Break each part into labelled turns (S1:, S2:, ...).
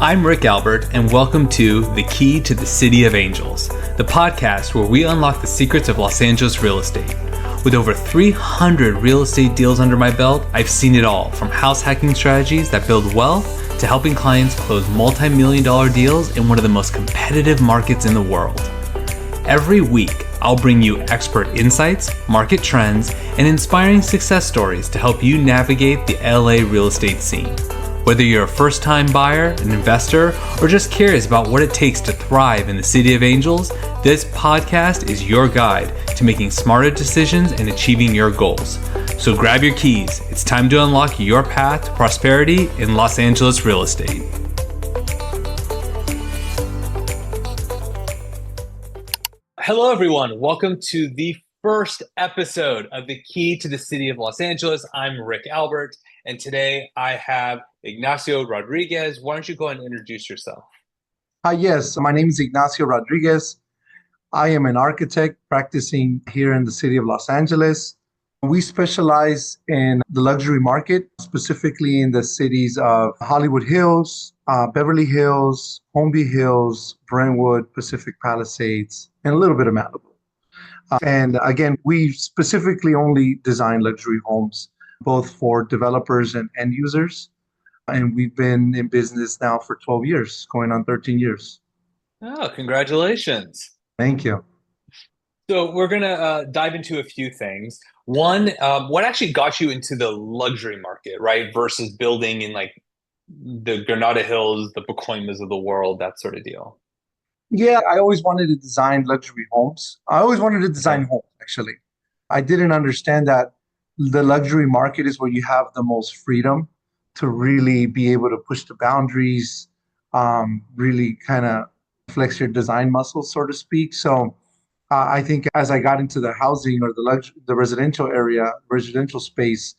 S1: I'm Rick Albert, and welcome to The Key to the City of Angels, the podcast where we unlock the secrets of Los Angeles real estate. With over 300 real estate deals under my belt, I've seen it all, from house hacking strategies that build wealth to helping clients close multi-million-dollar deals in one of the most competitive markets in the world. Every week, I'll bring you expert insights, market trends, and inspiring success stories to help you navigate the LA real estate scene. Whether you're a first-time buyer, an investor, or just curious about what it takes to thrive in the City of Angels, this podcast is your guide to making smarter decisions and achieving your goals. So grab your keys. It's time to unlock your path to prosperity in Los Angeles real estate. Hello, everyone. Welcome to the first episode of The Key to the City of Los Angeles. I'm Rick Albert, and today I have Ignacio Rodriguez. Why don't you go ahead and introduce yourself?
S2: Yes, my name is Ignacio Rodriguez. I am an architect practicing here in the city of Los Angeles. We specialize in the luxury market, specifically in the cities of Hollywood Hills, Beverly Hills, Holmby Hills, Brentwood, Pacific Palisades, and a little bit of Malibu. And again, we specifically only design luxury homes, both for developers and end users. And we've been in business now for 12 years, going on 13 years.
S1: Oh, congratulations.
S2: Thank you.
S1: So we're going to dive into a few things. One, what actually got you into the luxury market, right? Versus building in like the Granada Hills, the Pacoimas of the world, that sort of deal.
S2: Yeah, I always wanted to design luxury homes. I always wanted to design homes, actually. I didn't understand that the luxury market is where you have the most freedom to really be able to push the boundaries, really kind of flex your design muscles, so to speak. So I think as I got into the housing or the residential area, residential space,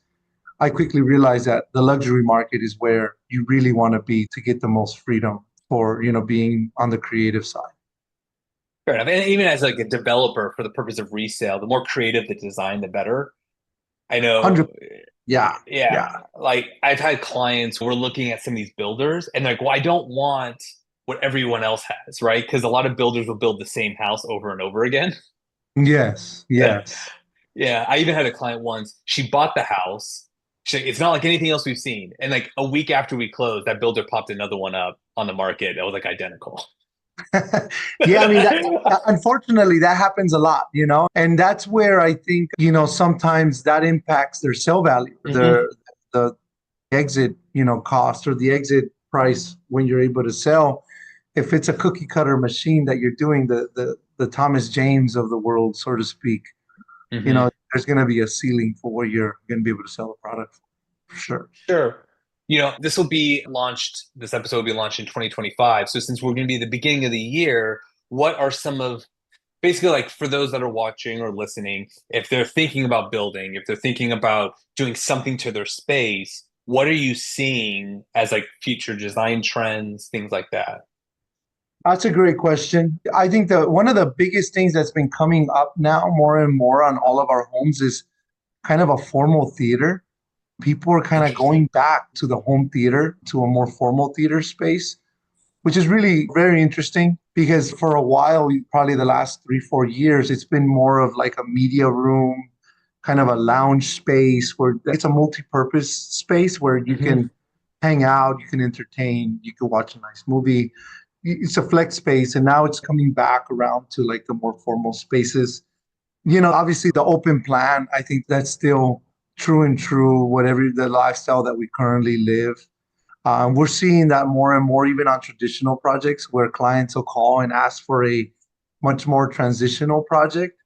S2: I quickly realized that the luxury market is where you really want to be to get the most freedom for, being on the creative side.
S1: Fair enough. And even as like a developer for the purpose of resale, the more creative the design, the better. I know.
S2: 100%. Yeah.
S1: Like I've had clients who are looking at some of these builders and they're like, well, I don't want what everyone else has, right? Because a lot of builders will build the same house over and over again.
S2: Yes.
S1: Yeah. I even had a client once, she bought the house. She's like, it's not like anything else we've seen. And like a week after we closed, that builder popped another one up on the market. It was like identical.
S2: Yeah, I mean, unfortunately, that happens a lot, and that's where I think, sometimes that impacts their sale value, the exit, cost or the exit price when you're able to sell. If it's a cookie cutter machine that you're doing, the Thomas James of the world, so to speak, there's going to be a ceiling for where you're going to be able to sell a product for sure.
S1: Sure. This episode will be launched in 2025. So since we're going to be at the beginning of the year, what are some of, basically like for those that are watching or listening, if they're thinking about building, if they're thinking about doing something to their space, what are you seeing as like future design trends, things like that?
S2: That's a great question. I think that one of the biggest things that's been coming up now more and more on all of our homes is kind of a formal theater. People are kind of going back to the home theater, to a more formal theater space, which is really very interesting because for a while, probably the last 3-4 years, it's been more of like a media room, kind of a lounge space where it's a multi-purpose space where you can hang out, you can entertain, you can watch a nice movie. It's a flex space, and now it's coming back around to like the more formal spaces. Obviously the open plan, I think that's still true, whatever the lifestyle that we currently live. We're seeing that more and more, even on traditional projects where clients will call and ask for a much more transitional project.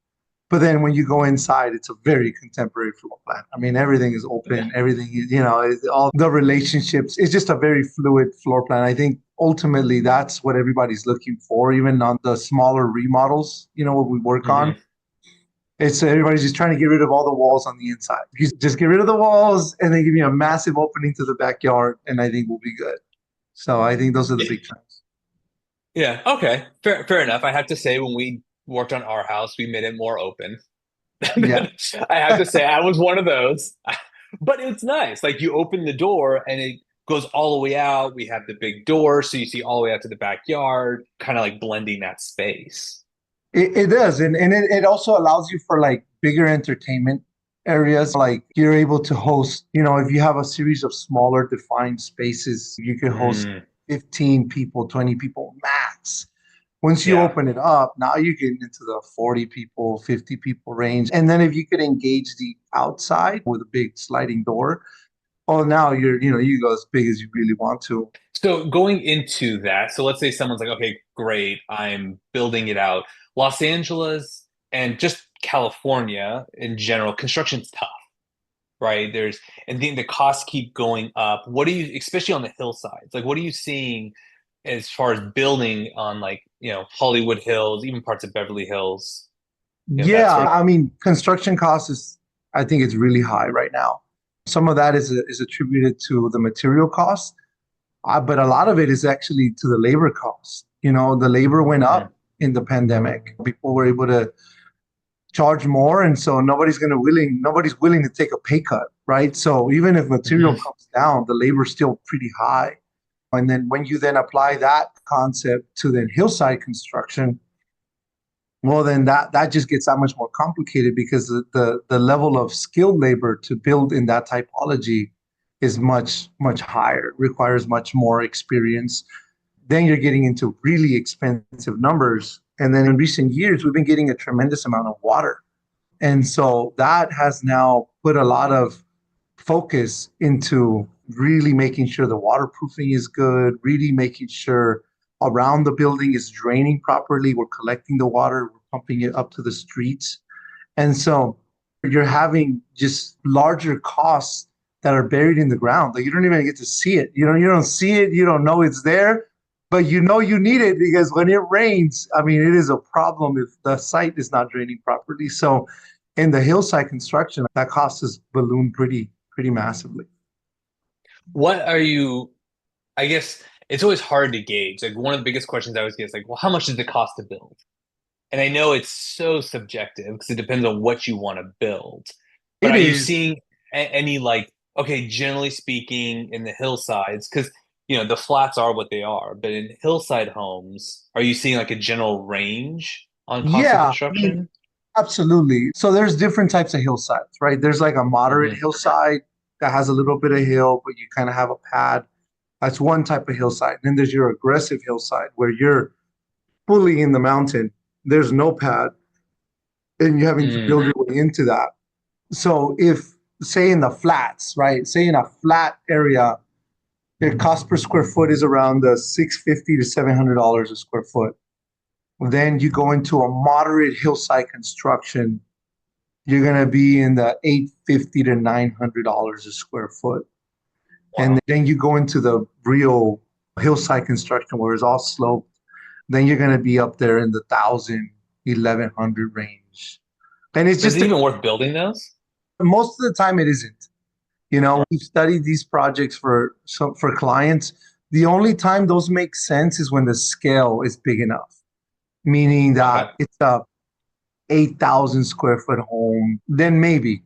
S2: But then when you go inside, it's a very contemporary floor plan. I mean, everything is open, everything is, all the relationships. It's just a very fluid floor plan. I think ultimately that's what everybody's looking for, even on the smaller remodels, what we work on. It's everybody's just trying to get rid of all the walls on the inside. You just get rid of the walls and they give you a massive opening to the backyard, and I think we'll be good. So I think those are the big trends.
S1: Yeah. Okay. Fair enough. I have to say, when we worked on our house, we made it more open.
S2: Yeah.
S1: I have to say, I was one of those. But it's nice. Like you open the door and it goes all the way out. We have the big door, so you see all the way out to the backyard, kind of like blending that space.
S2: It does, and it also allows you for like bigger entertainment areas. Like you're able to host, if you have a series of smaller defined spaces, you can host
S1: Mm,
S2: 15 people, 20 people max. Once you
S1: yeah.
S2: open it up, now you get into the 40 people, 50 people range. And then if you could engage the outside with a big sliding door, oh, now you go as big as you really want to.
S1: So going into that, so let's say someone's like, okay, great, I'm building it out. Los Angeles and just California in general, construction's tough, right? And then the costs keep going up. What do you, especially on the hillsides, like what are you seeing as far as building on like, Hollywood Hills, even parts of Beverly Hills, that
S2: Yeah,
S1: sort of.
S2: I mean, construction costs I think it's really high right now. Some of that is attributed to the material costs, but a lot of it is actually to the labor costs. The labor went
S1: Mhm.
S2: up in the pandemic. People were able to charge more, and so nobody's willing to take a pay cut, right? So even if material
S1: Mhm.
S2: comes down, the labor's still pretty high. And then when you then apply that concept to then hillside construction, well, then that just gets that much more complicated because the level of skilled labor to build in that typology is much, much higher, requires much more experience. Then you're getting into really expensive numbers. And then in recent years, we've been getting a tremendous amount of water. And so that has now put a lot of focus into really making sure the waterproofing is good, really making sure around the building is draining properly. We're collecting the water, we're pumping it up to the streets. And so you're having just larger costs that are buried in the ground. Like you don't even get to see it. You don't see it, you don't know it's there, but you know you need it because when it rains, I mean, it is a problem if the site is not draining properly. So in the hillside construction, that cost has ballooned pretty massively.
S1: What are you, I guess it's always hard to gauge. Like one of the biggest questions I always get is like, well, how much does it cost to build? And I know it's so subjective because it depends on what you want to build. But
S2: It
S1: are you
S2: is.
S1: seeing any like, okay, generally speaking, in the hillsides, because the flats are what they are, but in hillside homes, are you seeing like a general range on cost of
S2: Yeah, I mean,
S1: construction?
S2: absolutely. So there's different types of hillsides, right? There's like a moderate
S1: Hmm.
S2: hillside that has a little bit of hill, but you kind of have a pad. That's one type of hillside. Then there's your aggressive hillside where you're fully in the mountain. There's no pad, and you're having to
S1: Mm.
S2: build your way into that. So if say in the flats, right? Say in a flat area, your cost per square foot is around the 650 to $700 a square foot. Then you go into a moderate hillside construction, you're gonna be in the 850 to $900 a square foot. And
S1: Wow.
S2: then you go into the real hillside construction where it's all sloped, then you're gonna be up there in the 1,000, 1,100 range. And it's
S1: Is
S2: just
S1: it even worth building those?
S2: most of the time it isn't. We've studied these projects for clients. The only time those make sense is when the scale is big enough, meaning
S1: Okay.
S2: that it's a 8,000 square foot home, then maybe.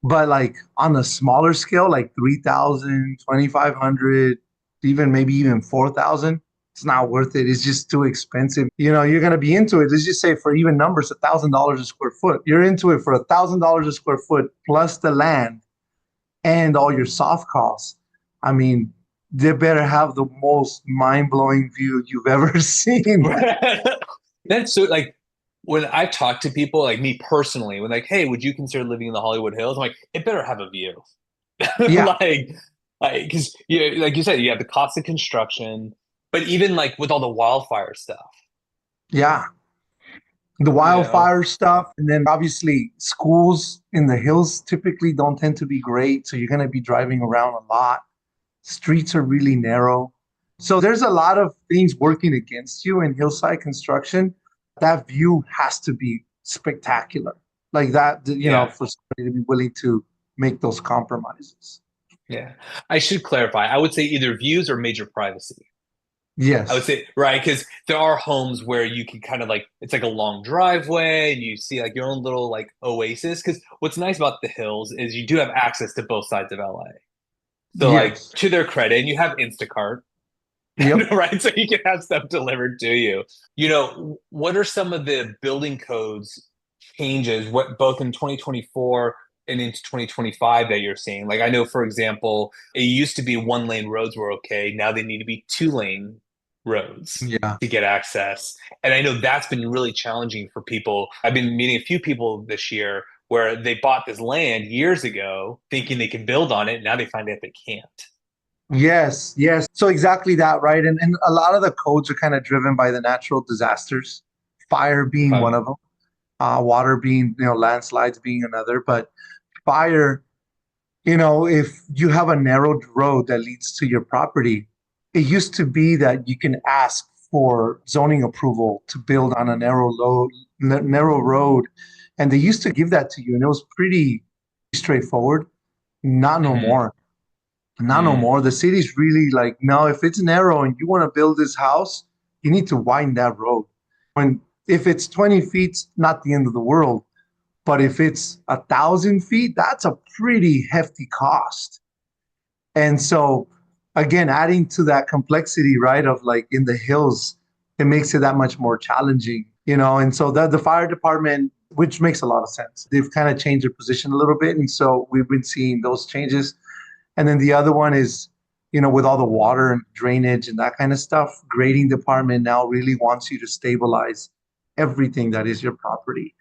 S2: But like on a smaller scale, like 3,000, 2,500, even maybe even 4,000, it's not worth it. It's just too expensive. You're going to be into it. Let's just say for even numbers, $1,000 a square foot. You're into it for $1,000 a square foot plus the land and all your soft costs. I mean, they better have the most mind blowing view you've ever seen.
S1: That's so like when I talk to people, like me personally, when like, hey, would you consider living in the Hollywood Hills? I'm like, it better have a view.
S2: Yeah,
S1: Because like you said, you have the cost of construction, but even like with all the wildfire stuff,
S2: yeah. The
S1: you know,
S2: wildfire stuff. And then obviously, schools in the hills typically don't tend to be great. So you're going to be driving around a lot. Streets are really narrow. So there's a lot of things working against you in hillside construction. That view has to be spectacular. Like that,
S1: yeah,
S2: for somebody to be willing to make those compromises.
S1: yeah. I should clarify. I would say either views or major privacy. I would
S2: Yes.
S1: say, right, because there are homes where you can kind of like it's like a long driveway and you see like your own little like oasis. Because what's nice about the hills is you do have access to both sides of LA. So like
S2: Yes.
S1: to their credit, and you have Instacart,
S2: Yep.
S1: right? So you can have stuff delivered to you. What are some of the building codes changes, what both in 2024 and into 2025 that you're seeing? Like I know, for example, it used to be one lane roads were okay. Now they need to be two-lane roads
S2: Yeah.
S1: to get access. And I know that's been really challenging for people. I've been meeting a few people this year where they bought this land years ago thinking they could build on it. Now they find out they can't.
S2: Yes, yes. So exactly that, right? And a lot of the codes are kind of driven by the natural disasters, fire being
S1: Okay.
S2: one of them, water being, landslides being another. But fire, if you have a narrowed road that leads to your property, it used to be that you can ask for zoning approval to build on a narrow road, and they used to give that to you, and it was pretty straightforward. Not no
S1: Hmm.
S2: more. Not no more. The city's really like, no, if it's narrow and you want to build this house, you need to widen that road. When if it's 20 feet, it's not the end of the world. But if it's 1,000 feet, that's a pretty hefty cost. And so again, adding to that complexity, right, of like in the hills, it makes it that much more challenging. And so the fire department, which makes a lot of sense, they've kind of changed their position a little bit. And so we've been seeing those changes. And then the other one is, with all the water and drainage and that kind of stuff, grading department now really wants you to stabilize everything that is your property.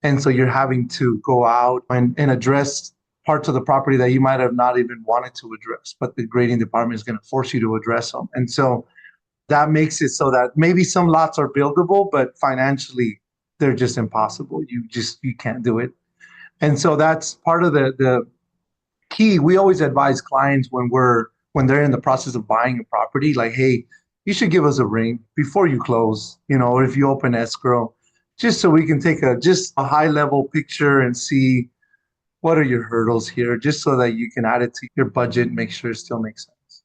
S2: And so you're having to go out and address parts of the property that you might have not even wanted to address, but the grading department is going to force you to address them. And so that makes it so that maybe some lots are buildable, but financially they're just impossible. You can't do it. And so that's part of the key. We always advise clients when they're in the process of buying a property, like, hey, you should give us a ring before you close, or if you open escrow, just so we can take just a high level picture and see what are your hurdles here, just so that you can add it to your budget and make sure it still makes sense.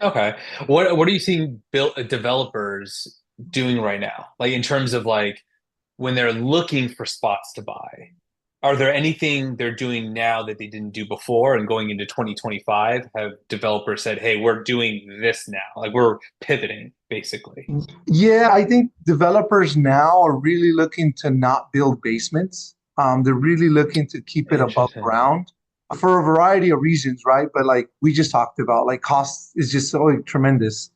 S1: Okay. What are you seeing built developers doing right now? Like in terms of like when they're looking for spots to buy, are there anything they're doing now that they didn't do before? And going into 2025, have developers said, "Hey, we're doing this now. Like we're pivoting, basically."
S2: Yeah, I think developers now are really looking to not build basements. They're really looking to keep it above
S1: Interesting.
S2: ground for a variety of reasons, right? But like we just talked about, like cost is just so tremendous.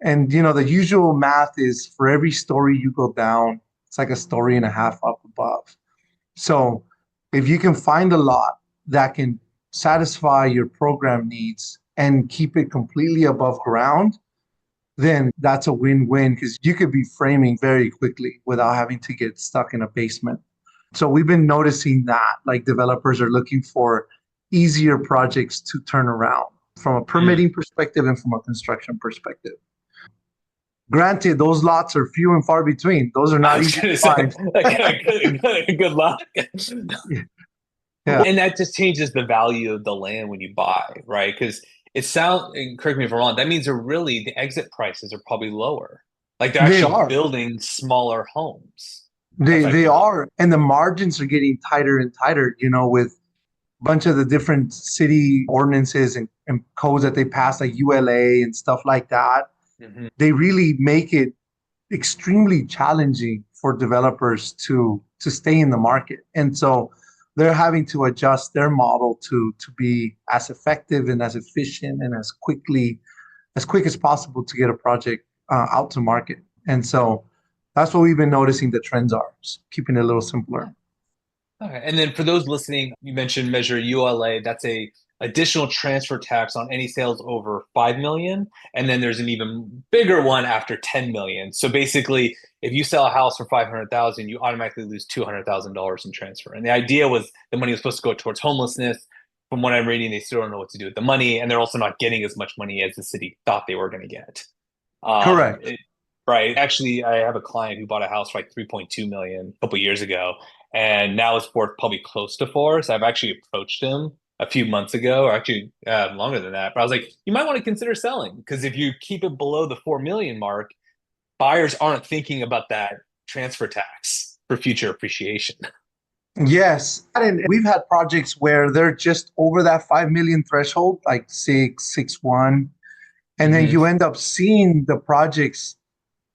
S2: And the usual math is for every story you go down, it's like a story and a half up above. So if you can find a lot that can satisfy your program needs and keep it completely above ground, then that's a win-win because you could be framing very quickly without having to get stuck in a basement. So we've been noticing that like developers are looking for easier projects to turn around from a
S1: Mm.
S2: permitting perspective and from a construction perspective. Granted, those lots are few and far between. Those are
S1: I
S2: not
S1: was
S2: easy to
S1: gonna say,
S2: find.
S1: good luck.
S2: Yeah,
S1: And that just changes the value of the land when you buy, right? Because it sounds, and correct me if I'm wrong, that means they're really the exit prices are probably lower. Like they're
S2: they
S1: actually
S2: are.
S1: building smaller homes
S2: They
S1: effectively.
S2: are, and the margins are getting tighter and tighter. With a bunch of the different city ordinances and codes that they pass, like ULA and stuff like that.
S1: Hmm.
S2: They really make it extremely challenging for developers to stay in the market, and so they're having to adjust their model to be as effective and as efficient and as quick as possible to get a project out to market. And so that's what we've been noticing the trends are, keeping it a little simpler.
S1: Okay. And then for those listening, you mentioned Measure ULA. That's a additional transfer tax on any sales over 5 million. And then there's an even bigger one after 10 million. So basically, if you sell a house for 500,000, you automatically lose $200,000 in transfer. And the idea was the money was supposed to go towards homelessness. From what I'm reading, they still don't know what to do with the money, and they're also not getting as much money as the city thought they were going to get. Um,
S2: Correct.
S1: it, right. Actually, I have a client who bought a house for like 3.2 million a couple years ago, and now it's worth probably close to four. So I've actually approached him a few months ago, or actually longer than that. But I was like, you might want to consider selling because if you keep it below the 4 million mark, buyers aren't thinking about that transfer tax for future appreciation.
S2: Yes. And we've had projects where they're just over that 5 million threshold, like 6.1. And then
S1: Hmm.
S2: you end up seeing the projects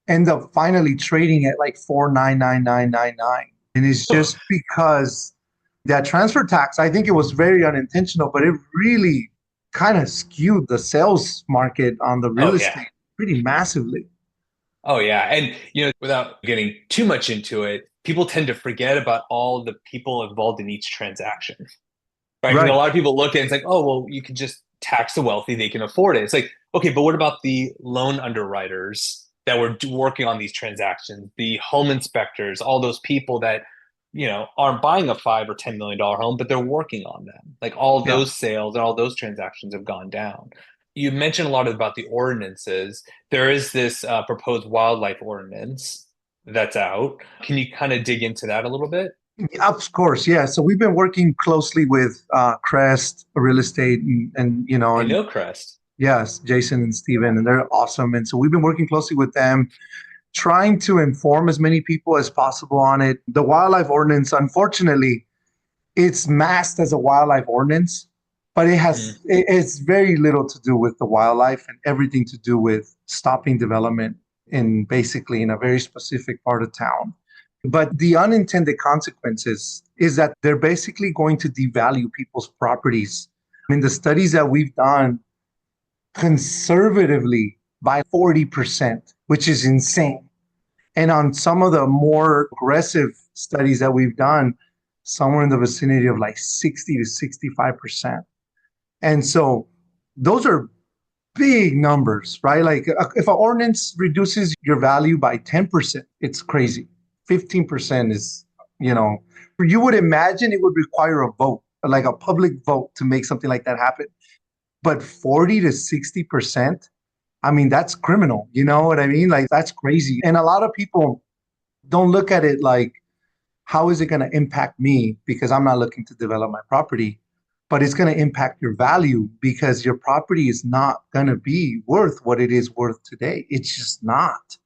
S2: end up finally trading at like 4.99999. And it's just because that transfer tax, I think it was very unintentional, but it really kind of skewed the sales market on the
S1: Oh
S2: real
S1: yeah.
S2: estate pretty massively.
S1: Oh yeah. And without getting too much into it, people tend to forget about all the people involved in each transaction. Right? Because a
S2: Right.
S1: lot of people look at it and it's like, oh, well, you can just tax the wealthy, they can afford it. It's like, okay, but what about the loan underwriters that were working on these transactions, the home inspectors, all those people that, aren't buying a $5 or $10 million home, but they're working on them. Like all
S2: Yeah.
S1: those sales and all those transactions have gone down. You mentioned a lot about the ordinances. There is this proposed wildlife ordinance that's out. Can you kind of dig into that a little bit?
S2: Of course, yeah. So we've been working closely with Crest Real Estate,
S1: I
S2: and
S1: know Crest.
S2: yes, Jason and Steven, and they're awesome. And so we've been working closely with them, trying to inform as many people as possible on it. The wildlife ordinance, unfortunately, it's masked as a wildlife ordinance, but
S1: Mhm.
S2: it's very little to do with the wildlife and everything to do with stopping development in basically in a very specific part of town. But the unintended consequences is that they're basically going to devalue people's properties. I mean, the studies that we've done conservatively by 40%, which is insane. And on some of the more aggressive studies that we've done, somewhere in the vicinity of like 60 to 65%. And so those are big numbers, right? Like if an ordinance reduces your value by 10%, it's crazy. 15% is, you know, you would imagine it would require a vote, like a public vote to make something like that happen. But 40 to 60%, I mean, that's criminal. You know what I mean? Like that's crazy. And a lot of people don't look at it like, how is it going to impact me? Because I'm not looking to develop my property, but it's going to impact your value because your property is not going to be worth what it is worth today. It's just not.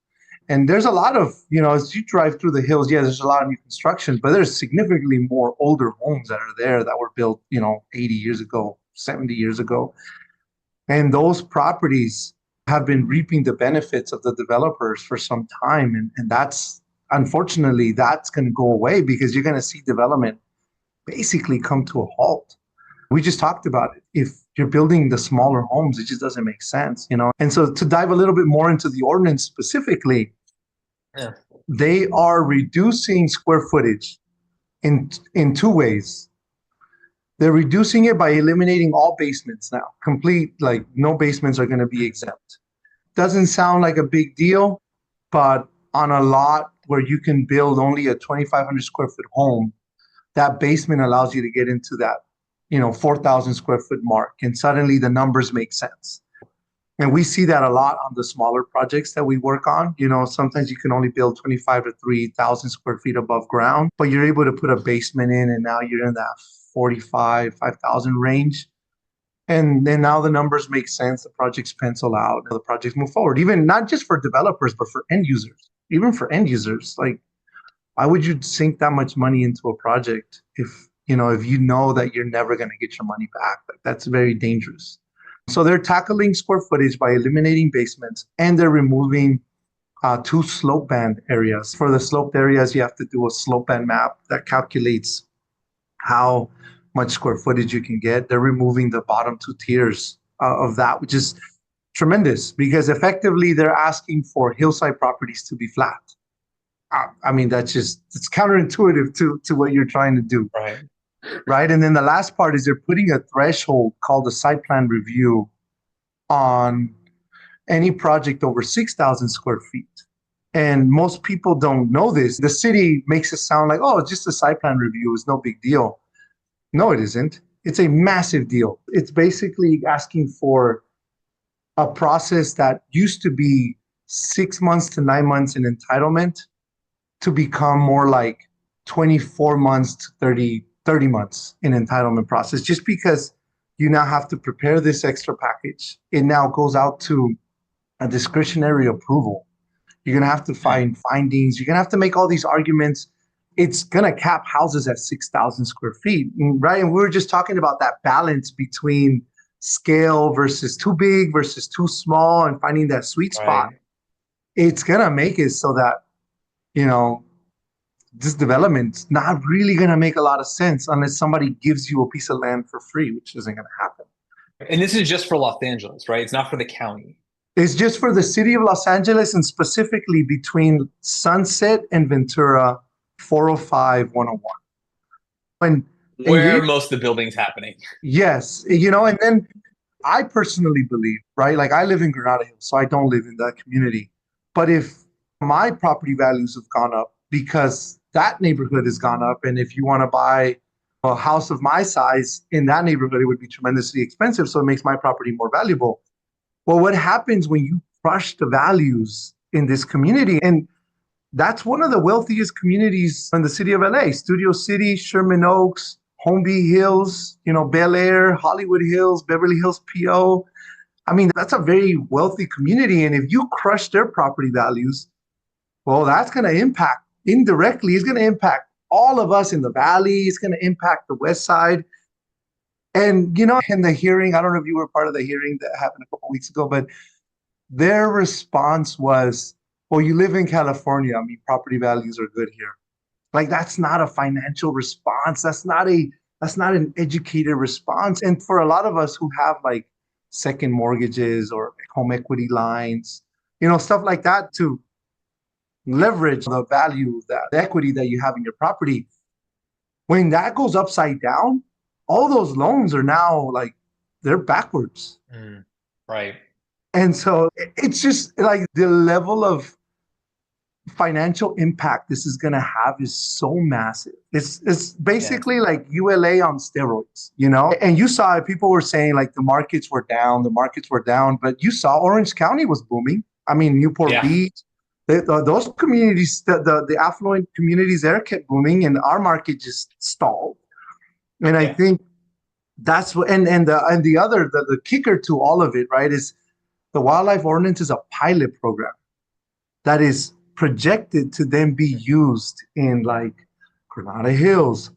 S2: And there's a lot of, as you drive through the hills, yeah, there's a lot of new constructions, but there's significantly more older homes that are there that were built, 80 years ago, 70 years ago. And those properties have been reaping the benefits of the developers for some time. And that's unfortunately that's going to go away because you're going to see development basically come to a halt. We just talked about it. If you're building the smaller homes, it just doesn't make sense. And so to dive a little bit more into the ordinance specifically,
S1: Yeah.
S2: they are reducing square footage in two ways. They're reducing it by eliminating all basements now. Complete, like no basements are going to be exempt. Doesn't sound like a big deal, but on a lot where you can build only a 2,500 square foot home, that basement allows you to get into that, 4,000 square foot mark. And suddenly the numbers make sense. And we see that a lot on the smaller projects that we work on. Sometimes you can only build 25 to 3,000 square feet above ground, but you're able to put a basement in, and now you're in that 45, 5,000 range. And then now the numbers make sense. The projects pencil out. The projects move forward. Even not just for developers, but for end users. Even for end users, like why would you sink that much money into a project if you know that you're never going to get your money back? Like that's very dangerous. So they're tackling square footage by eliminating basements, and they're removing two slope band areas. For the sloped areas, you have to do a slope band map that calculates how much square footage you can get. They're removing the bottom two tiers of that, which is tremendous because effectively they're asking for hillside properties to be flat. I mean, it's counterintuitive to what you're trying to do,
S1: Right.
S2: right? And then the last part is they're putting a threshold called the site plan review on any project over 6,000 square feet. And most people don't know this. The city makes it sound like, oh, just a site plan review is no big deal. No, it isn't. It's a massive deal. It's basically asking for a process that used to be 6 months to 9 months in entitlement to become more like 24 months to 30 months in entitlement process, just because you now have to prepare this extra package. It now goes out to a discretionary approval. You're going to have to
S1: Hmm.
S2: find findings. You're going to have to make all these arguments. it's going to cap houses at 6,000 square feet, right? And we were just talking about that balance between scale versus too big versus too small and finding that sweet spot.
S1: Right.
S2: It's going to make it so that, you know, this development's not really going to make a lot of sense unless somebody gives you a piece of land for free, which isn't going to happen.
S1: And this is just for Los Angeles, right? It's not for the county.
S2: It's just for the city of Los Angeles and specifically between Sunset and Ventura, 405, 101.
S1: Where most of the building's happening.
S2: Yes, you know, and then I personally believe, right? Like I live in Granada Hills, so I don't live in that community. But if my property values have gone up because that neighborhood has gone up, and if you want to buy a house of my size in that neighborhood, it would be tremendously expensive. So it makes my property more valuable. Well, what happens when you crush the values in this community? And that's one of the wealthiest communities in the city of LA, Studio City, Sherman Oaks, Holmby Hills, you know, Bel Air, Hollywood Hills, Beverly Hills, PO. I mean, that's a very wealthy community. And if you crush their property values, well, that's going to impact indirectly. It's going to impact all of us in the valley. It's going to impact the West Side. And, you know, in the hearing, I don't know if you were part of the hearing that happened a couple of weeks ago, but their response was, well, you live in California. I mean, property values are good here. Like, that's not a financial response. That's not an educated response. And for a lot of us who have like second mortgages or home equity lines, you know, stuff like that to leverage the value, that the equity that you have in your property, when that goes upside down, all those loans are now like, they're backwards.
S1: Right.
S2: And so it's just like the level of financial impact this is going to have is so massive. It's basically like ULA on steroids, you know? And you saw it, people were saying like the markets were down, but you saw Orange County was booming. I mean, Newport Beach, those communities, the affluent communities there kept booming and our market just stalled. And I think that's what, and the kicker to all of it, right, is the Wildlife Ordinance is a pilot program that is projected to then be used in like Granada Hills,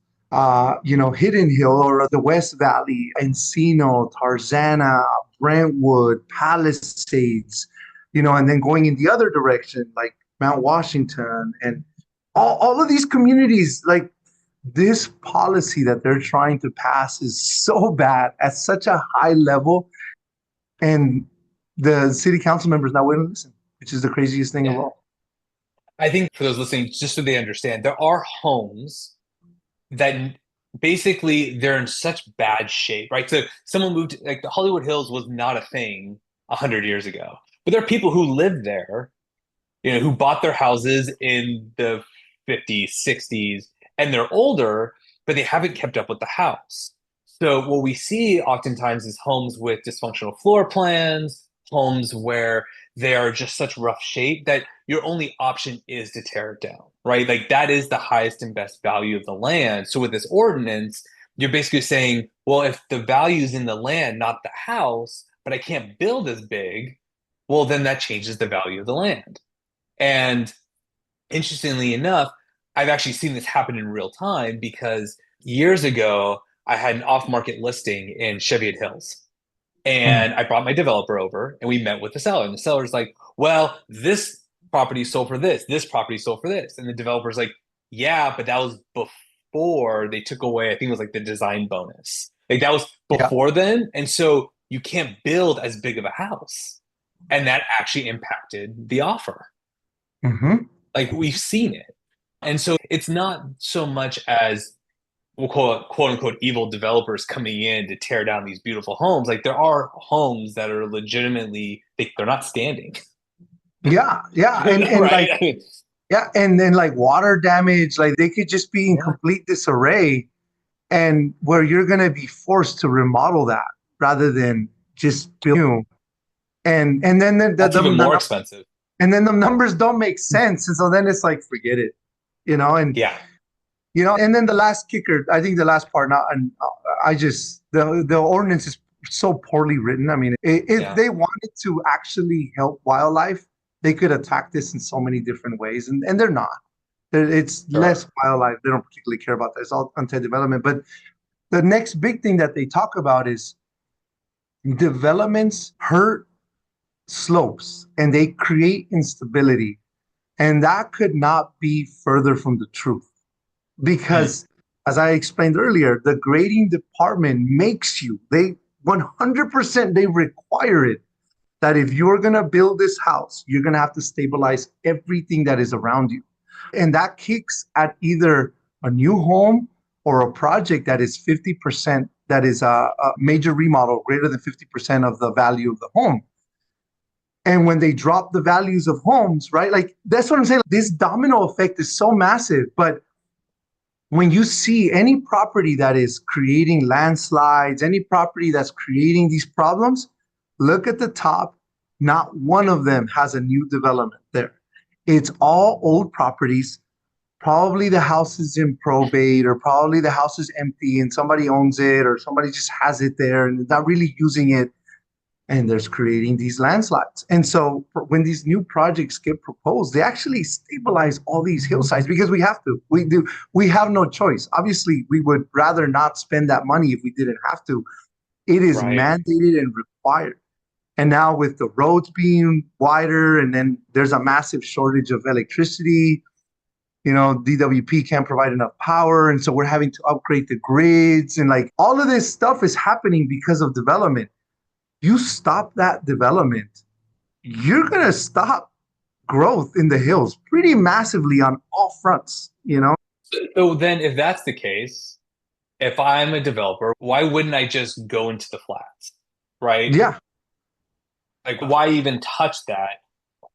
S2: you know, Hidden Hill or the West Valley, Encino, Tarzana, Brentwood, Palisades, you know, and then going in the other direction, like Mount Washington and all of these communities. Like, this policy that they're trying to pass is so bad at such a high level, and the city council members not willing to listen, which is the craziest thing of all.
S1: I think for those listening, just so they understand, there are homes that basically they're in such bad shape, right? So someone moved, like the Hollywood Hills was not a thing 100 years ago, but there are people who live there, you know, who bought their houses in the 50s, 60s, and they're older, but they haven't kept up with the house. So what we see oftentimes is homes with dysfunctional floor plans, homes where they are just such rough shape that your only option is to tear it down, right? Like that is the highest and best value of the land. So with this ordinance, you're basically saying, well, if the value is in the land, not the house, but I can't build as big, well, then that changes the value of the land. And interestingly enough, I've actually seen this happen in real time because years ago, I had an off-market listing in Cheviot Hills. And I brought my developer over and we met with the seller. And the seller's like, well, this property sold for this property sold for this. And the developer's like, yeah, but that was before they took away, I think it was like the design bonus. Like that was before then. And so you can't build as big of a house. And that actually impacted the offer. Like we've seen it. And so it's not so much as we'll call it quote unquote evil developers coming in to tear down these beautiful homes. Like there are homes that are legitimately, they're not standing.
S2: Yeah. And
S1: right?
S2: like, and then like water damage, like they could just be in complete disarray, and where you're going to be forced to remodel that rather than just build new. And then
S1: that's even more expensive.
S2: And then the numbers don't make sense. And so then it's like, forget it, you know? And you know, and then the last kicker, I think the last part, the ordinance is so poorly written. I mean, if they wanted to actually help wildlife, they could attack this in so many different ways, and they're not. It's
S1: Sure.
S2: less wildlife. They don't particularly care about that. It's all anti-development. But the next big thing that they talk about is developments hurt slopes and they create instability. And that could not be further from the truth.
S1: Mm.
S2: Because as I explained earlier, the grading department makes you, they 100% they require it that if you're going to build this house, you're going to have to stabilize everything that is around you. And that kicks at either a new home or a project that is 50%, that is a major remodel, greater than 50% of the value of the home. And when they drop the values of homes, right? Like that's what I'm saying. This domino effect is so massive. But when you see any property that is creating landslides, any property that's creating these problems, look at the top. Not one of them has a new development there. It's all old properties. Probably the house is in probate, or probably the house is empty and somebody owns it, or somebody just has it there and not really using it. And there's creating these landslides. And so when these new projects get proposed, they actually stabilize all these hillsides because we have to. We do. We have no choice. Obviously, we would rather not spend that money if we didn't have to. It is
S1: Right.
S2: mandated and required. And now with the roads being wider, and then there's a massive shortage of electricity. DWP can't provide enough power. And so we're having to upgrade the grids. And like all of this stuff is happening because of development. You stop that development, you're going to stop growth in the hills pretty massively on all fronts.
S1: So then, if that's the case, if I'm a developer, why wouldn't I just go into the flats, right?
S2: Yeah.
S1: Like, why even touch that?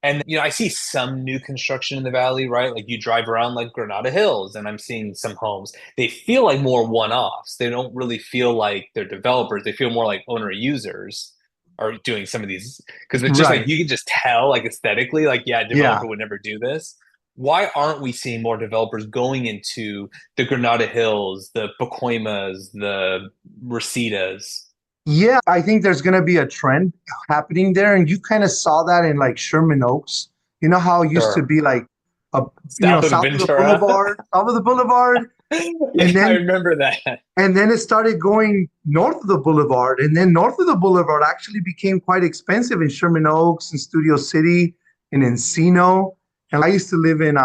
S1: And I see some new construction in the valley, right? Like you drive around like Granada Hills, and I'm seeing some homes. They feel like more one-offs. They don't really feel like they're developers. They feel more like owner users are doing some of these because it's just like
S2: Right.
S1: you can just tell, like aesthetically, like yeah, a
S2: Yeah.
S1: developer would never do this. Why aren't we seeing more developers going into the Granada Hills, the Pacoimas, the Resitas?
S2: Yeah. I think there's going to be a trend happening there. And you kind of saw that in like Sherman Oaks. You know how it used to
S1: Sure.
S2: be like, a,
S1: South of
S2: south of the
S1: Ventura.
S2: boulevard, south of the boulevard.
S1: Yeah,
S2: And
S1: I
S2: then
S1: remember that.
S2: And then it started going north of the boulevard. And then north of the boulevard actually became quite expensive in Sherman Oaks and Studio City and Encino. And I used to live in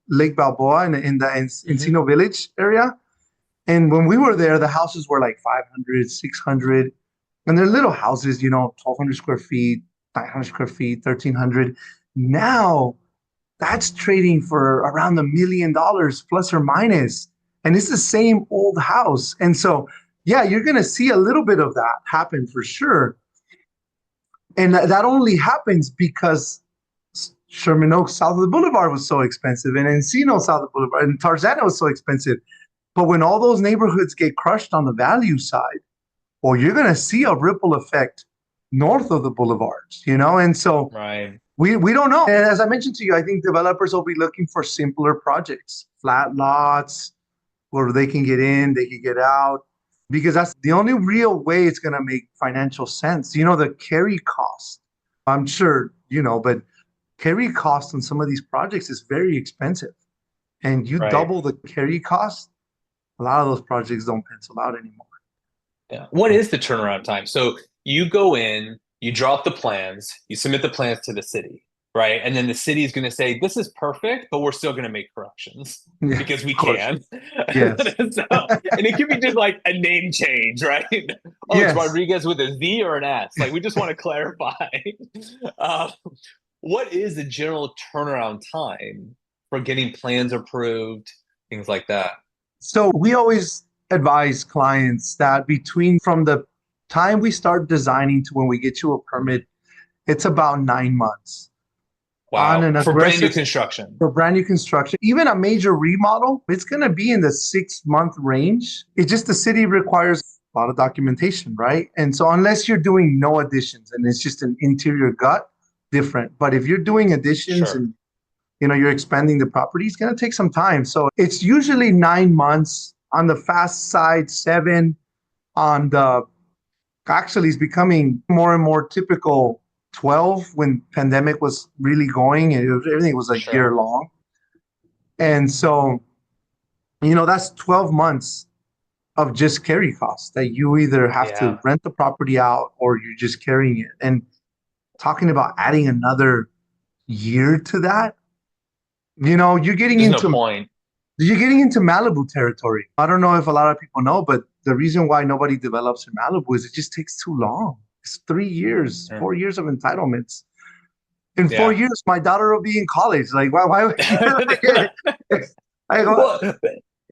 S2: Lake Balboa in the
S1: Mhm.
S2: Encino Village area. And when we were there, the houses were like 500, 600. And they're little houses, 1,200 square feet, 900 square feet, 1,300. Now that's trading for around $1 million plus or minus. And it's the same old house. And so, yeah, you're going to see a little bit of that happen for sure. And that only happens because Sherman Oaks south of the boulevard was so expensive, and Encino south of the boulevard, and Tarzana was so expensive. But when all those neighborhoods get crushed on the value side, well, you're going to see a ripple effect north of the boulevards. And so
S1: Right.
S2: we don't know. And as I mentioned to you, I think developers will be looking for simpler projects, flat lots where they can get in, they can get out, because that's the only real way it's going to make financial sense. The carry cost, I'm sure, but carry cost on some of these projects is very expensive. And you
S1: Right.
S2: double the carry cost, a lot of those projects don't pencil out anymore.
S1: Yeah. What is the turnaround time? So you go in, you drop the plans, you submit the plans to the city, right? And then the city is going to say, this is perfect, but we're still going to make corrections
S2: Yeah,
S1: because we
S2: of course.
S1: can.
S2: Yes.
S1: And it could be just like a name change, right? Oh, it's
S2: Yes.
S1: Rodriguez with a Z or an S. Like, we just want to clarify. Uh, what is the general turnaround time for getting plans approved, things like that?
S2: So we always advise clients that between from the time we start designing to when we get you a permit, it's about 9 months. On
S1: Wow.
S2: an
S1: For brand new
S2: aggressive
S1: construction.
S2: for brand new construction, even a major remodel, it's going to be in the 6 month range. It's just the city requires a lot of documentation, right? And so unless you're doing no additions and it's just an interior gut, different. But if you're doing additions
S1: Sure.
S2: and you're expanding the property, it's going to take some time. So it's usually 9 months on the fast side, 7 on the actually is becoming more and more typical 12 when pandemic was really going and everything was a year
S1: Sure.
S2: long. And so, that's 12 months of just carry costs that you either have to
S1: Yeah.
S2: rent the property out or you're just carrying it. And talking about adding another year to that, you're getting
S1: There's no
S2: into
S1: point.
S2: Malibu territory. I don't know if a lot of people know, but the reason why nobody develops in Malibu is it just takes too long. It's 3 years,
S1: Yeah.
S2: 4 years of entitlements. In four
S1: Yeah.
S2: years, my daughter will be in college. Like, why would I go,
S1: Well,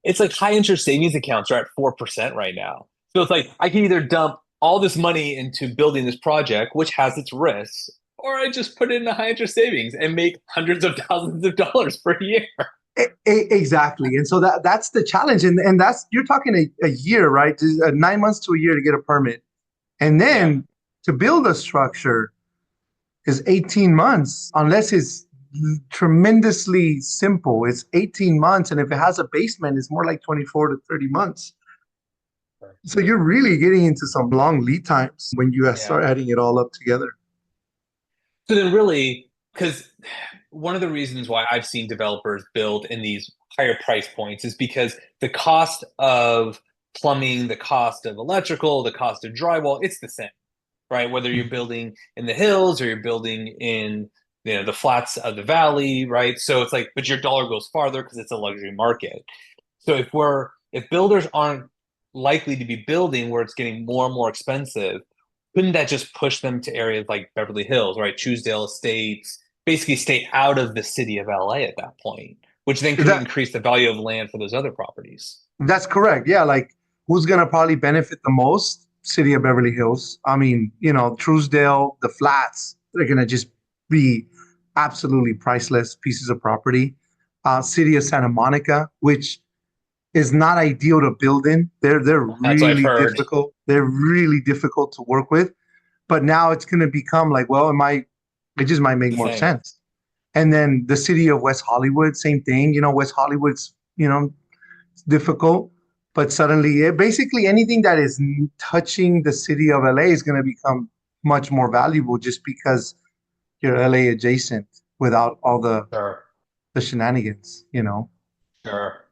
S1: it's like high interest savings accounts are at 4% right now. So it's like I can either dump all this money into building this project, which has its risks, or I just put it in a high interest savings and make hundreds of thousands of dollars per year.
S2: exactly. And so that's the challenge. And that's, you're talking a year, right? Just, 9 months to a year to get a permit. And
S1: Yeah.
S2: then to build a structure is 18 months, unless it's tremendously simple. It's 18 months. And if it has a basement, it's more like 24 to 30 months. So you're really getting into some long lead times when you
S1: Yeah.
S2: start adding it all up together.
S1: So then, really, because one of the reasons why I've seen developers build in these higher price points is because the cost of plumbing, the cost of electrical, the cost of drywall, it's the same, right? Whether you're building in the hills or you're building in the flats of the valley, right? So it's like, but your dollar goes farther because it's a luxury market. So if builders aren't likely to be building where it's getting more and more expensive, couldn't that just push them to areas like Beverly Hills, right? Truesdale Estates, basically stay out of the city of LA at that point, which then could
S2: That
S1: increase the value of land for those other properties.
S2: that's correct. Yeah, like who's gonna probably benefit the most? City of Beverly Hills. I mean, Truesdale, the flats, they're gonna just be absolutely priceless pieces of property. City of Santa Monica, which is not ideal to build in. They're
S1: That's what I've
S2: really
S1: heard.
S2: difficult. They're really difficult to work with. But now it's going to become like, well, it just might make
S1: The
S2: more
S1: thing.
S2: sense. And then the city of West Hollywood, same thing. West Hollywood's, difficult, but suddenly, basically anything that is touching the city of LA is going to become much more valuable just because you're LA adjacent without all
S1: Sure.
S2: the shenanigans.
S1: Sure.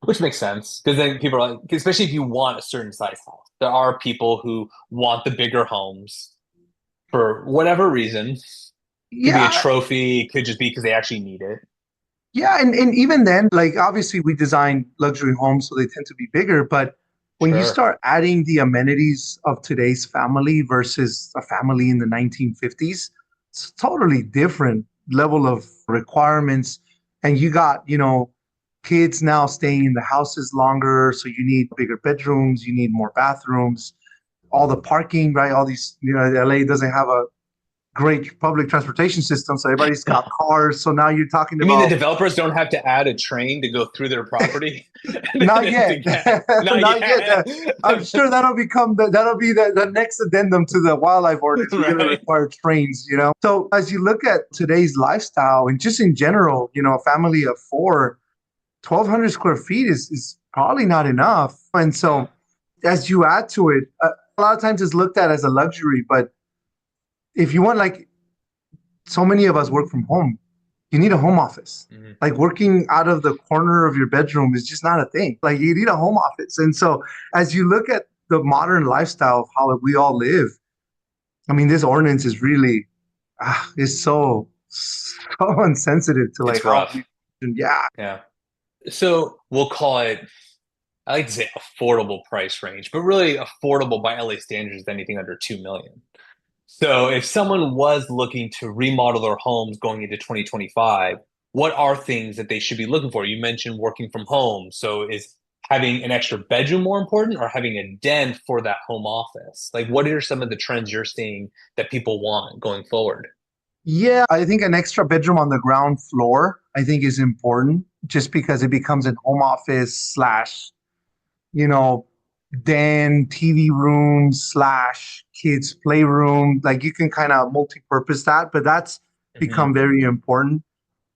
S1: Which makes sense because then people are like, especially if you want a certain size house, there are people who want the bigger homes for whatever reason. Could be a
S2: Yeah,
S1: trophy, could just be because they actually need it.
S2: yeah, and even then, like obviously we design luxury homes, so they tend to be bigger. But when you
S1: Sure.
S2: start adding the amenities of today's family versus a family in the 1950s, it's a totally different level of requirements. And you got, kids now staying in the houses longer, so you need bigger bedrooms, you need more bathrooms, all the parking, right? All these, LA doesn't have a great public transportation system, so everybody's got cars. So now you're talking
S1: You mean the
S2: about
S1: developers don't have to add a train to go through their property?
S2: not yet.
S1: Not
S2: Not yet.
S1: yet.
S2: I'm sure that'll be the next addendum to the wildlife ordinance. We're going to
S1: Right.
S2: require trains. So as you look at today's lifestyle and just in general, a family of four, 1,200 square feet is probably not enough. And
S1: Yeah.
S2: so as you add to it, a lot of times it's looked at as a luxury, but if you want, like, so many of us work from home, you need a home office.
S1: Mhm.
S2: Like working out of the corner of your bedroom is just not a thing. Like you need a home office. And so as you look at the modern lifestyle of how we all live, I mean, this ordinance is really, is so insensitive to like
S1: It's
S2: how
S1: rough.
S2: we, yeah.
S1: Yeah. So we'll call it, I like to say affordable price range, but really affordable by LA standards is anything under 2 million. So if someone was looking to remodel their homes going into 2025, what are things that they should be looking for? You mentioned working from home. So is having an extra bedroom more important or having a den for that home office? Like what are some of the trends you're seeing that people want going forward?
S2: Yeah, I think an extra bedroom on the ground floor, I think is important just because it becomes an home office slash, you know, den, TV room slash kids playroom. Like you can kind of multi-purpose that, but that's
S1: Hmm.
S2: become very important.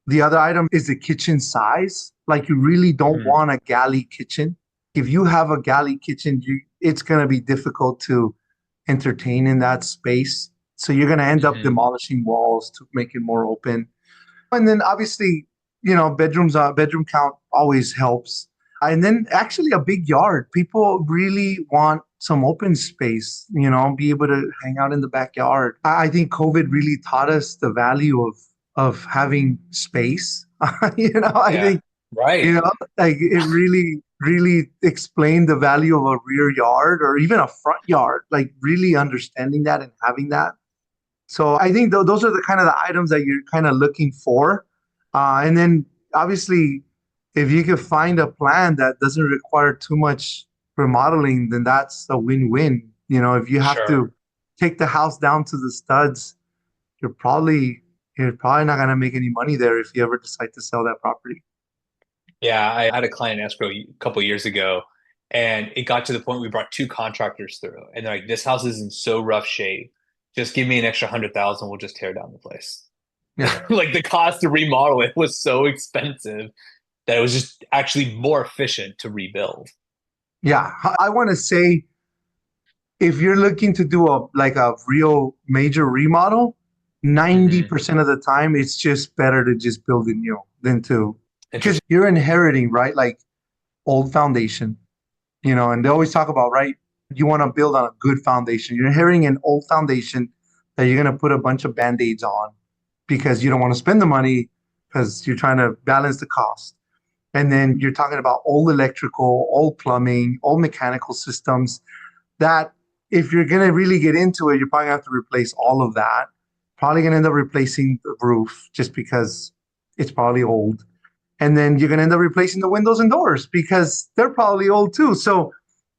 S2: The other item is the kitchen size. Like you really don't
S1: Hmm.
S2: want a galley kitchen. If you have a galley kitchen, it's going to be difficult to entertain in that space. So you're going to end up
S1: Hmm.
S2: demolishing walls to make it more open. And then obviously bedroom count always helps. And then actually a big yard. People really want some open space, be able to hang out in the backyard. I think COVID really taught us the value of having space. I
S1: Yeah.
S2: think,
S1: Right.
S2: like it really, really explained the value of a rear yard or even a front yard, like really understanding that and having that. So I think those are the kind of the items that you're kind of looking for. And then obviously, if you could find a plan that doesn't require too much remodeling, then that's a win-win. If you have
S1: Sure.
S2: to take the house down to the studs, you're probably not gonna make any money there if you ever decide to sell that property.
S1: Yeah, I had a client escrow a couple years ago, and it got to the point we brought two contractors through, and they're like, "This house is in so rough shape. Just give me an extra 100,000. We'll just tear down the place."
S2: Yeah.
S1: Like the cost to remodel it was so expensive that it was just actually more efficient to rebuild.
S2: Yeah. I want to say if you're looking to do a real major remodel,
S1: Hmm.
S2: 90% of the time it's just better to just build it new than to because
S1: Interesting.
S2: you're inheriting, right? Like old foundation, and they always talk about, right? You want to build on a good foundation. You're inheriting an old foundation that you're going to put a bunch of band-aids on because you don't want to spend the money because you're trying to balance the cost. And then you're talking about old electrical, old plumbing, old mechanical systems that if you're going to really get into it, you're probably going to have to replace all of that. Probably going to end up replacing the roof just because it's probably old. And then you're going to end up replacing the windows and doors because they're probably old too. So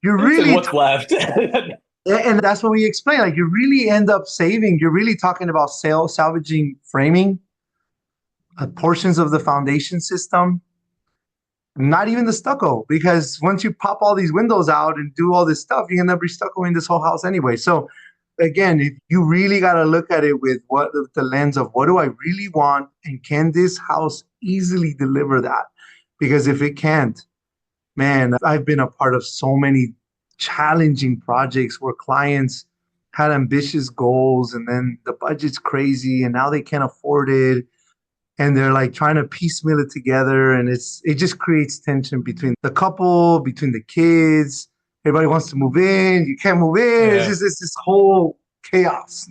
S2: you
S1: It's like
S2: really,
S1: what's left.
S2: and that's what we explain. Like you really end up saving. You're really talking about salvaging framing, portions of the foundation system, not even the stucco, because once you pop all these windows out and do all this stuff, you end up restuccoing this whole house anyway. So again, if you really got to look at it with the lens of what do I really want, and can this house easily deliver that? Because if it can't, man, I've been a part of so many challenging projects where clients had ambitious goals and then the budget's crazy and now they can't afford it and they're like trying to piecemeal it together, and it just creates tension between the couple, between the kids. Everybody wants to move in, you can't move in. It's
S1: Yeah.
S2: just it's this whole chaos.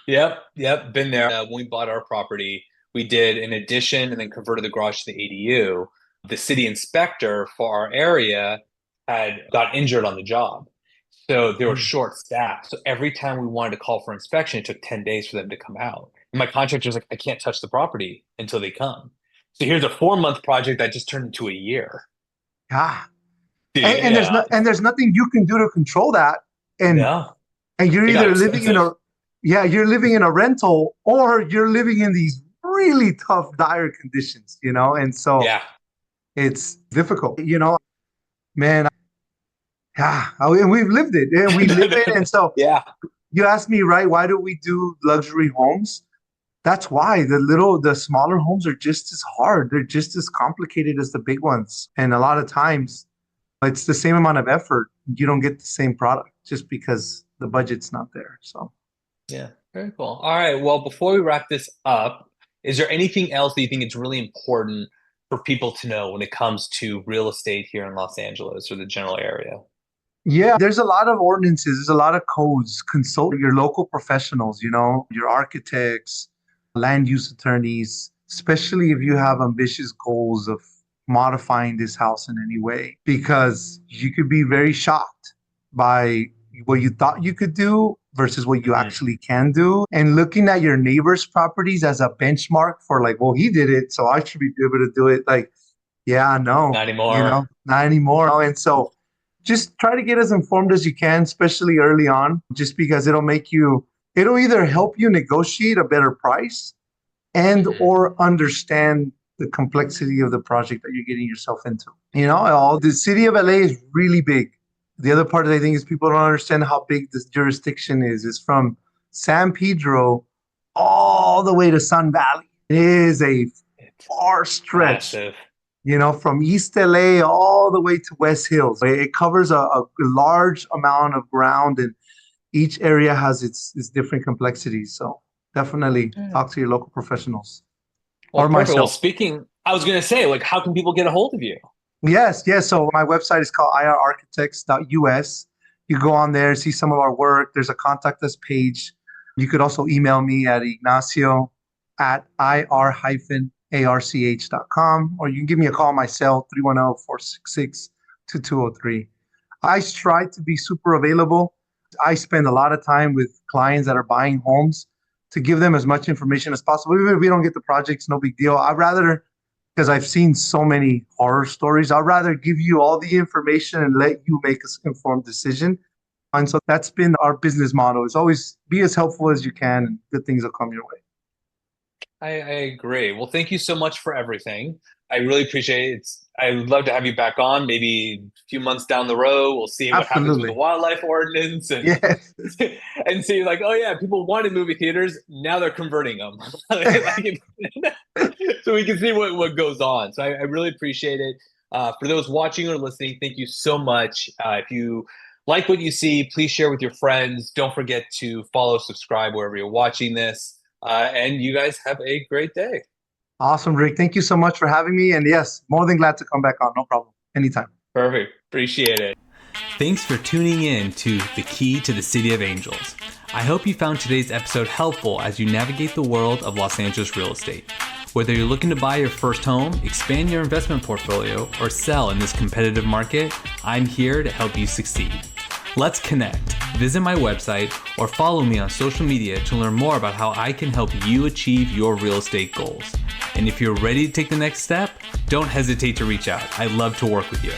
S1: Yep. Yep. Been there. When we bought our property, we did an addition and then converted the garage to the ADU. The city inspector for our area had got injured on the job. So they were short staffed. So every time we wanted to call for inspection, it took 10 days for them to come out. And my contractor was like, I can't touch the property until they come. So here's a 4 month project that just turned into a year.
S2: Yeah, and there's
S1: Yeah.
S2: there's nothing you can do to control that, and
S1: No,
S2: you're
S1: it got
S2: either living in
S1: expensive.
S2: a you're living in a rental or you're living in these really tough, dire conditions, and so
S1: Yeah.
S2: it's difficult, man. Yeah, and we've lived it and we live it, and so
S1: Yeah.
S2: you asked me, right, why do we do luxury homes? That's why the smaller homes are just as hard. They're just as complicated as the big ones. And a lot of times it's the same amount of effort. You don't get the same product just because the budget's not there. So
S1: Yeah. Very cool. All right. Well, before we wrap this up, is there anything else that you think is really important for people to know when it comes to real estate here in Los Angeles or the general area?
S2: yeah, there's a lot of ordinances, there's a lot of codes. Consult your local professionals, your architects, land use attorneys, especially if you have ambitious goals of modifying this house in any way, because you could be very shocked by what you thought you could do versus what you
S1: Mhm.
S2: actually can do. And looking at your neighbor's properties as a benchmark for like, well, he did it, so I should be able to do it. Like, yeah, no,
S1: Not anymore.
S2: not anymore. And so just try to get as informed as you can, especially early on, just because it'll either help you negotiate a better price and
S1: Mhm.
S2: or understand the complexity of the project that you're getting yourself into. All the city of LA is really big. The other part that I think is people don't understand how big this jurisdiction is. It's from San Pedro all the way to Sun Valley. It is a
S1: It's
S2: far stretch,
S1: massive.
S2: from East LA all the way to West Hills. It covers a large amount of ground, and each area has its different complexities. So definitely
S1: Yeah.
S2: talk to your local professionals
S1: Well,
S2: or
S1: perfect. Well,
S2: myself.
S1: speaking, I was going to say, like, how can people get a hold of you?
S2: Yes, yes. So my website is called irarchitects.us. You go on there, see some of our work. There's a contact us page. You could also email me at Ignacio at ir-arch.com, or you can give me a call on my cell, 310-466-2203. I try to be super available. I spend a lot of time with clients that are buying homes to give them as much information as possible. Even if we don't get the projects, no big deal. I'd rather, because I've seen so many horror stories, I'd rather give you all the information and let you make an informed decision. And so that's been our business model. It's always be as helpful as you can, and good things will come your way.
S1: I agree. Well, thank you so much for everything. I really appreciate it. I would love to have you back on, maybe a few months down the road. We'll see what happens with the
S2: Absolutely.
S1: wildlife ordinance and
S2: Yes.
S1: and see like, oh yeah, people wanted movie theaters. Now they're converting them. Like, so we can see what goes on. So I really appreciate it. For those watching or listening, thank you so much. If you like what you see, please share with your friends. Don't forget to follow, subscribe wherever you're watching this. And you guys have a great day.
S2: Awesome, Rick. Thank you so much for having me. And yes, more than glad to come back on. No problem. Anytime.
S1: Perfect. Appreciate it. Thanks for tuning in to The Key to the City of Angels. I hope you found today's episode helpful as you navigate the world of Los Angeles real estate. Whether you're looking to buy your first home, expand your investment portfolio, or sell in this competitive market, I'm here to help you succeed. Let's connect. Visit my website or follow me on social media to learn more about how I can help you achieve your real estate goals. And if you're ready to take the next step, don't hesitate to reach out. I'd love to work with you.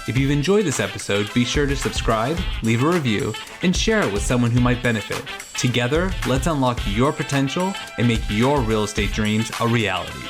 S1: If you've enjoyed this episode, be sure to subscribe, leave a review, and share it with someone who might benefit. Together, let's unlock your potential and make your real estate dreams a reality.